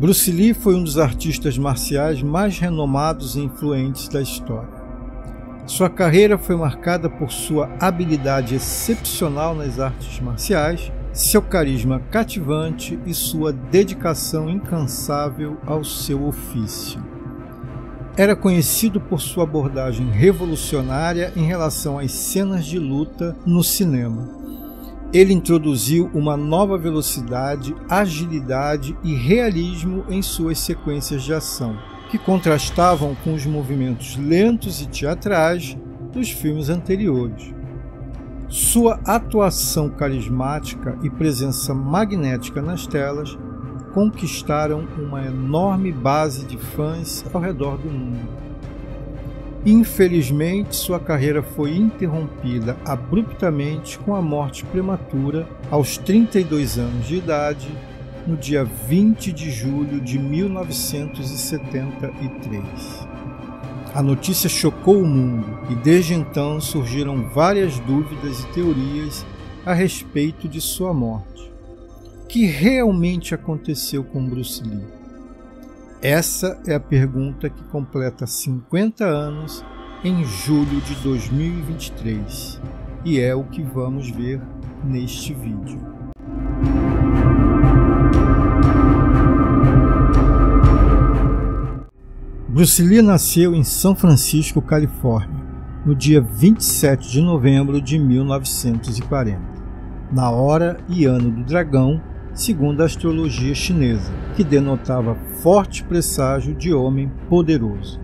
Bruce Lee foi um dos artistas marciais mais renomados e influentes da história. Sua carreira foi marcada por sua habilidade excepcional nas artes marciais, seu carisma cativante e sua dedicação incansável ao seu ofício. Era conhecido por sua abordagem revolucionária em relação às cenas de luta no cinema. Ele introduziu uma nova velocidade, agilidade e realismo em suas sequências de ação, que contrastavam com os movimentos lentos e teatrais dos filmes anteriores. Sua atuação carismática e presença magnética nas telas conquistaram uma enorme base de fãs ao redor do mundo. Infelizmente, sua carreira foi interrompida abruptamente com a morte prematura, aos 32 anos de idade, no dia 20 de julho de 1973. A notícia chocou o mundo e desde então surgiram várias dúvidas e teorias a respeito de sua morte. O que realmente aconteceu com Bruce Lee? Essa é a pergunta que completa 50 anos em julho de 2023 e é o que vamos ver neste vídeo. Bruce Lee nasceu em São Francisco, Califórnia, no dia 27 de novembro de 1940, na hora e ano do dragão, segundo a astrologia chinesa, que denotava forte presságio de homem poderoso.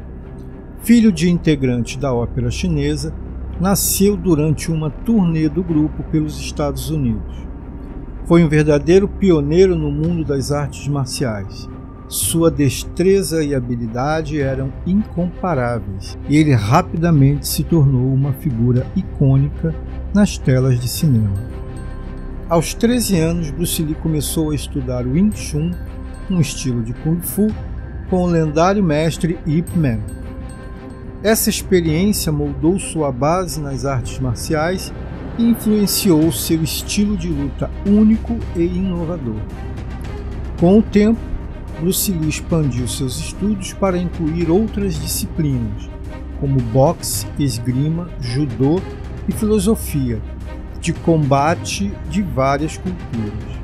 Filho de integrante da ópera chinesa, nasceu durante uma turnê do grupo pelos Estados Unidos. Foi um verdadeiro pioneiro no mundo das artes marciais. Sua destreza e habilidade eram incomparáveis e ele rapidamente se tornou uma figura icônica nas telas de cinema. Aos 13 anos, Bruce Lee começou a estudar o Wing Chun, um estilo de Kung Fu, com o lendário mestre Ip Man. Essa experiência moldou sua base nas artes marciais e influenciou seu estilo de luta único e inovador. Com o tempo, Bruce Lee expandiu seus estudos para incluir outras disciplinas, como boxe, esgrima, judô e filosofia de combate de várias culturas.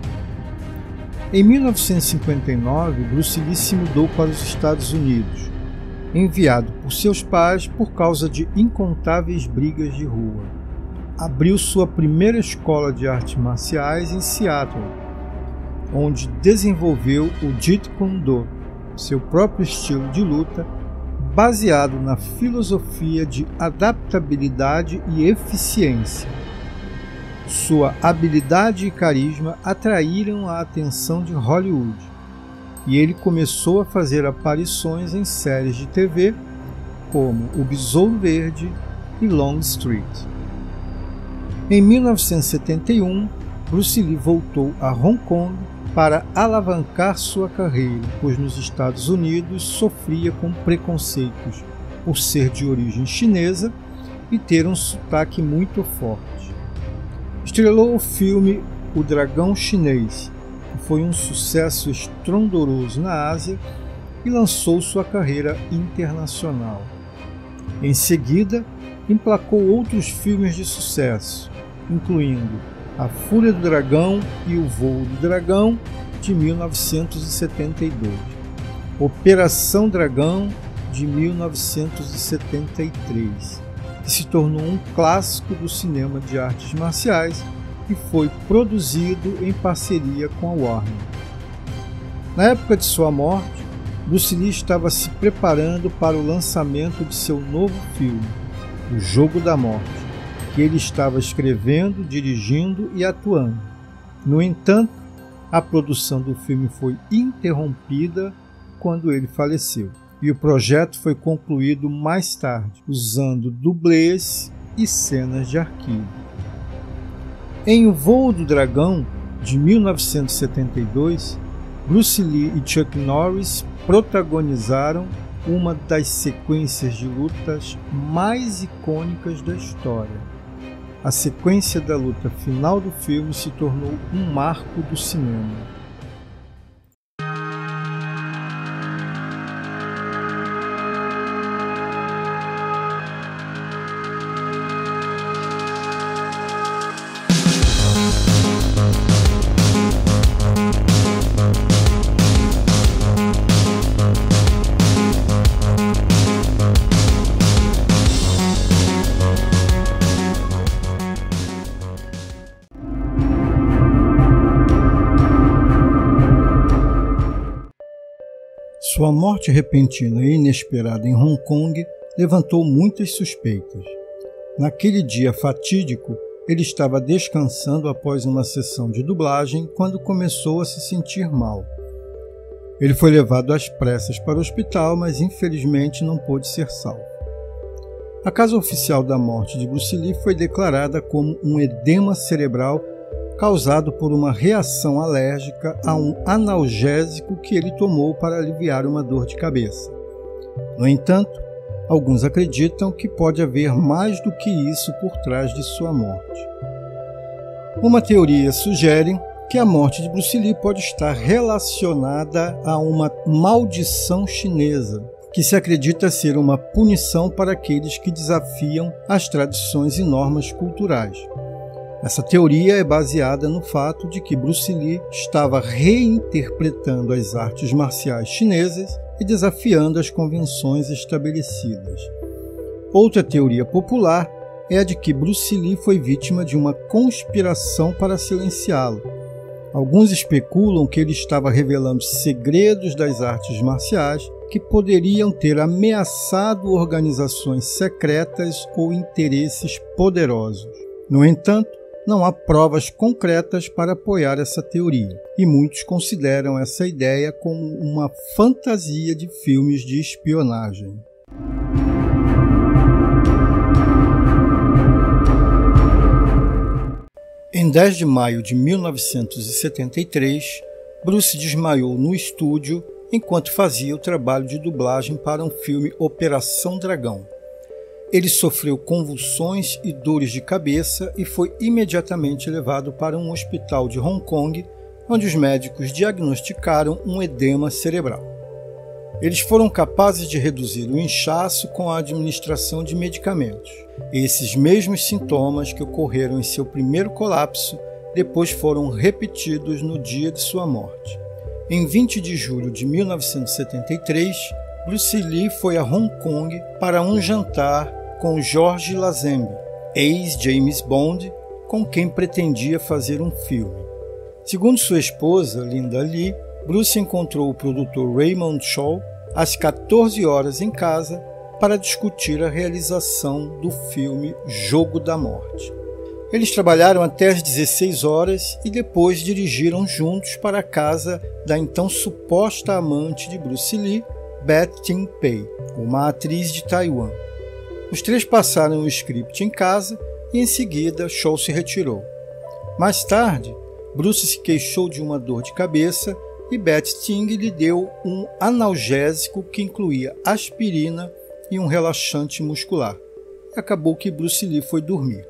Em 1959, Bruce Lee se mudou para os Estados Unidos, enviado por seus pais por causa de incontáveis brigas de rua. Abriu sua primeira escola de artes marciais em Seattle, onde desenvolveu o Jeet Kune Do, seu próprio estilo de luta, baseado na filosofia de adaptabilidade e eficiência. Sua habilidade e carisma atraíram a atenção de Hollywood, e ele começou a fazer aparições em séries de TV como O Besouro Verde e Longstreet. Em 1971, Bruce Lee voltou a Hong Kong para alavancar sua carreira, pois nos Estados Unidos sofria com preconceitos por ser de origem chinesa e ter um sotaque muito forte. Estrelou o filme O Dragão Chinês, que foi um sucesso estrondoso na Ásia e lançou sua carreira internacional. Em seguida, emplacou outros filmes de sucesso, incluindo A Fúria do Dragão e O Voo do Dragão, de 1972, Operação Dragão, de 1973, que se tornou um clássico do cinema de artes marciais e foi produzido em parceria com a Warner. Na época de sua morte, Bruce Lee estava se preparando para o lançamento de seu novo filme, O Jogo da Morte, que ele estava escrevendo, dirigindo e atuando. No entanto, a produção do filme foi interrompida quando ele faleceu, e o projeto foi concluído mais tarde, usando dublês e cenas de arquivo. Em O Voo do Dragão, de 1972, Bruce Lee e Chuck Norris protagonizaram uma das sequências de lutas mais icônicas da história. A sequência da luta final do filme se tornou um marco do cinema. Sua morte repentina e inesperada em Hong Kong levantou muitas suspeitas. Naquele dia fatídico, ele estava descansando após uma sessão de dublagem quando começou a se sentir mal. Ele foi levado às pressas para o hospital, mas infelizmente não pôde ser salvo. A causa oficial da morte de Bruce Lee foi declarada como um edema cerebral causado por uma reação alérgica a um analgésico que ele tomou para aliviar uma dor de cabeça. No entanto, alguns acreditam que pode haver mais do que isso por trás de sua morte. Uma teoria sugere que a morte de Bruce Lee pode estar relacionada a uma maldição chinesa, que se acredita ser uma punição para aqueles que desafiam as tradições e normas culturais. Essa teoria é baseada no fato de que Bruce Lee estava reinterpretando as artes marciais chinesas e desafiando as convenções estabelecidas. Outra teoria popular é a de que Bruce Lee foi vítima de uma conspiração para silenciá-lo. Alguns especulam que ele estava revelando segredos das artes marciais que poderiam ter ameaçado organizações secretas ou interesses poderosos. No entanto, não há provas concretas para apoiar essa teoria, e muitos consideram essa ideia como uma fantasia de filmes de espionagem. Em 10 de maio de 1973, Bruce desmaiou no estúdio enquanto fazia o trabalho de dublagem para um filme Operação Dragão. Ele sofreu convulsões e dores de cabeça e foi imediatamente levado para um hospital de Hong Kong, onde os médicos diagnosticaram um edema cerebral. Eles foram capazes de reduzir o inchaço com a administração de medicamentos. Esses mesmos sintomas que ocorreram em seu primeiro colapso depois foram repetidos no dia de sua morte. Em 20 de julho de 1973, Bruce Lee foi a Hong Kong para um jantar com George Lazenby, ex-James Bond, com quem pretendia fazer um filme. Segundo sua esposa, Linda Lee, Bruce encontrou o produtor Raymond Shaw às 14 horas em casa para discutir a realização do filme Jogo da Morte. Eles trabalharam até às 16 horas e depois dirigiram juntos para a casa da então suposta amante de Bruce Lee, Beth Tin Pei, uma atriz de Taiwan. Os três passaram o script em casa e em seguida Shaw se retirou. Mais tarde, Bruce se queixou de uma dor de cabeça e Beth Ting lhe deu um analgésico que incluía aspirina e um relaxante muscular. Acabou que Bruce Lee foi dormir.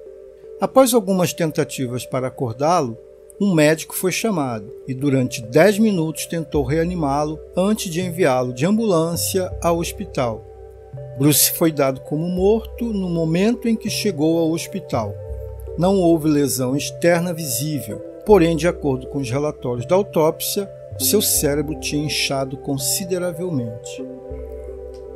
Após algumas tentativas para acordá-lo, um médico foi chamado e durante 10 minutos tentou reanimá-lo antes de enviá-lo de ambulância ao hospital. Bruce foi dado como morto no momento em que chegou ao hospital. Não houve lesão externa visível, porém, de acordo com os relatórios da autópsia, seu cérebro tinha inchado consideravelmente.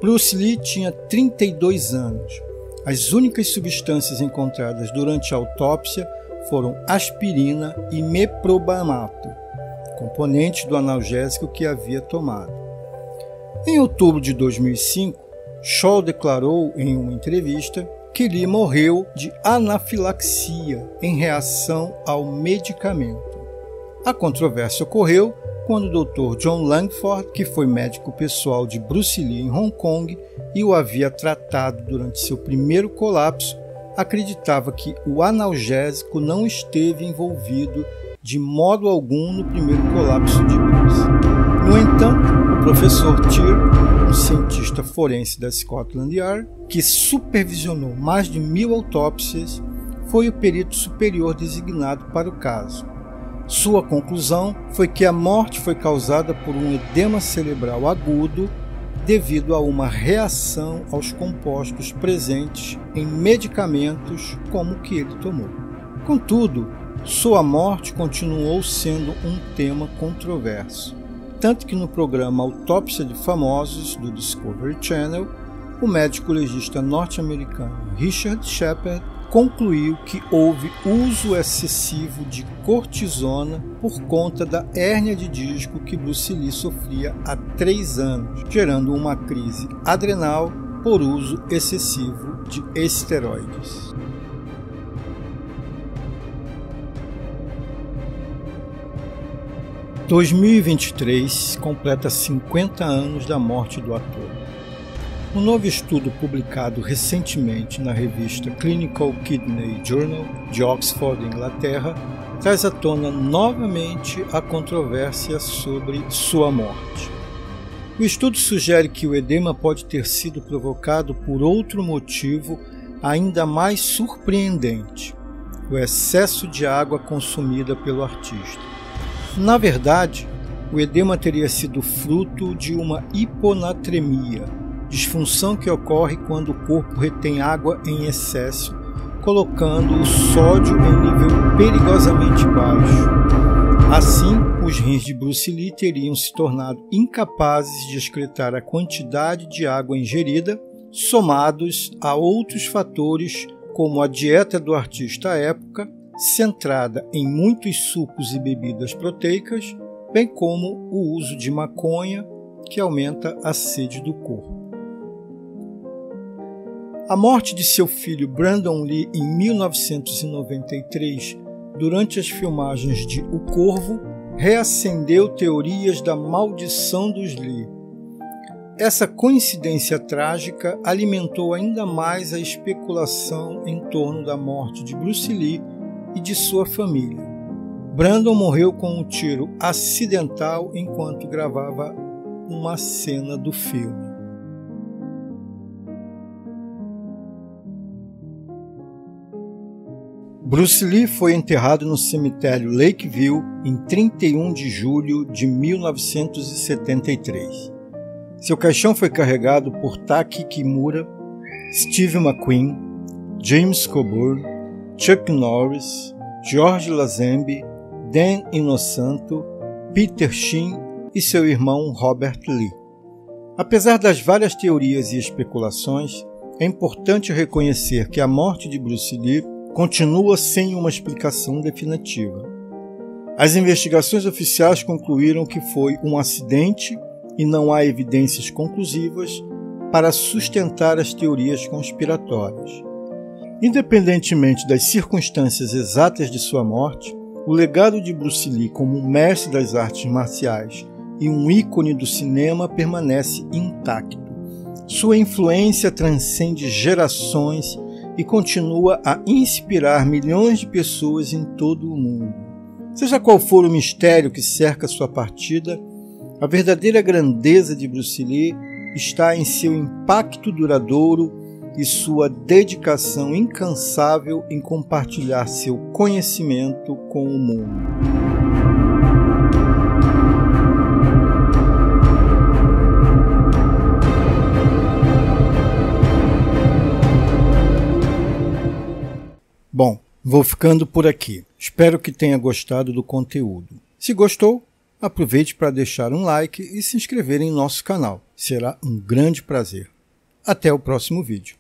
Bruce Lee tinha 32 anos. As únicas substâncias encontradas durante a autópsia foram aspirina e meprobamato, componentes do analgésico que havia tomado. Em outubro de 2005, Shaw declarou em uma entrevista que Lee morreu de anafilaxia em reação ao medicamento. A controvérsia ocorreu quando o Dr. John Langford, que foi médico pessoal de Bruce Lee em Hong Kong e o havia tratado durante seu primeiro colapso, acreditava que o analgésico não esteve envolvido de modo algum no primeiro colapso de Bruce. No entanto, o professor Tier, um cientista forense da Scotland Yard, que supervisionou mais de 1000 autópsias, foi o perito superior designado para o caso. Sua conclusão foi que a morte foi causada por um edema cerebral agudo devido a uma reação aos compostos presentes em medicamentos como o que ele tomou. Contudo, sua morte continuou sendo um tema controverso, tanto que no programa Autópsia de Famosos do Discovery Channel, o médico legista norte-americano Richard Shepard concluiu que houve uso excessivo de cortisona por conta da hérnia de disco que Bruce Lee sofria há 3 anos, gerando uma crise adrenal por uso excessivo de esteroides. Em 2023 completa 50 anos da morte do ator. Um novo estudo publicado recentemente na revista Clinical Kidney Journal de Oxford, Inglaterra, traz à tona novamente a controvérsia sobre sua morte. O estudo sugere que o edema pode ter sido provocado por outro motivo ainda mais surpreendente: o excesso de água consumida pelo artista. Na verdade, o edema teria sido fruto de uma hiponatremia, disfunção que ocorre quando o corpo retém água em excesso, colocando o sódio em nível perigosamente baixo. Assim, os rins de Bruce Lee teriam se tornado incapazes de excretar a quantidade de água ingerida, somados a outros fatores como a dieta do artista à época, centrada em muitos sucos e bebidas proteicas, bem como o uso de maconha, que aumenta a sede do corpo. A morte de seu filho Brandon Lee em 1993, durante as filmagens de O Corvo, reacendeu teorias da maldição dos Lee. Essa coincidência trágica alimentou ainda mais a especulação em torno da morte de Bruce Lee e de sua família. Brandon morreu com um tiro acidental enquanto gravava uma cena do filme. Bruce Lee foi enterrado no cemitério Lakeview em 31 de julho de 1973. Seu caixão foi carregado por Taki Kimura, Steve McQueen, James Coburn, Chuck Norris, George Lazenby, Dan Inosanto, Peter Sheen e seu irmão Robert Lee. Apesar das várias teorias e especulações, é importante reconhecer que a morte de Bruce Lee continua sem uma explicação definitiva. As investigações oficiais concluíram que foi um acidente e não há evidências conclusivas para sustentar as teorias conspiratórias. Independentemente das circunstâncias exatas de sua morte, o legado de Bruce Lee como um mestre das artes marciais e um ícone do cinema permanece intacto. Sua influência transcende gerações e continua a inspirar milhões de pessoas em todo o mundo. Seja qual for o mistério que cerca sua partida, a verdadeira grandeza de Bruce Lee está em seu impacto duradouro e sua dedicação incansável em compartilhar seu conhecimento com o mundo. Bom, vou ficando por aqui. Espero que tenha gostado do conteúdo. Se gostou, aproveite para deixar um like e se inscrever em nosso canal. Será um grande prazer. Até o próximo vídeo.